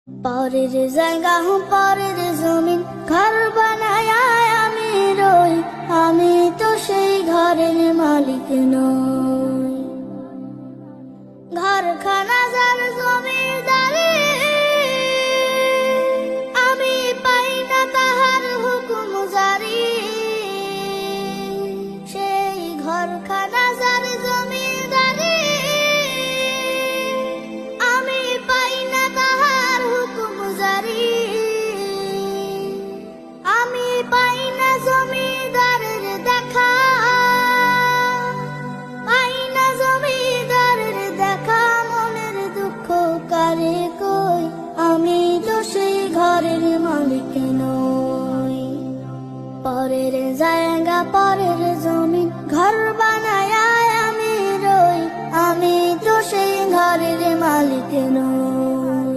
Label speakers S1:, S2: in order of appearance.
S1: পরের জায়গা পরের জমিন ঘর বানায় আমি রই, আমি তো সেই ঘরের মালিক নই। ঘরখানা যার জমিদারি, আমি পাই না তাহার হুকুম জারি। সেই ঘরখানা যার জমিদারি, আমি পাই না তাহার হুকুম জারি। আমি পাই না জমিদারের দেখা, পাই না জমিদারের দেখা। মনের দুঃখ কারে কই, আমি তো সেই ঘরের মালিক নই। পরের জায়গা পরের জমিন ঘর বানায় আমি রই, আমি তো সেই ঘরের মালিক নই।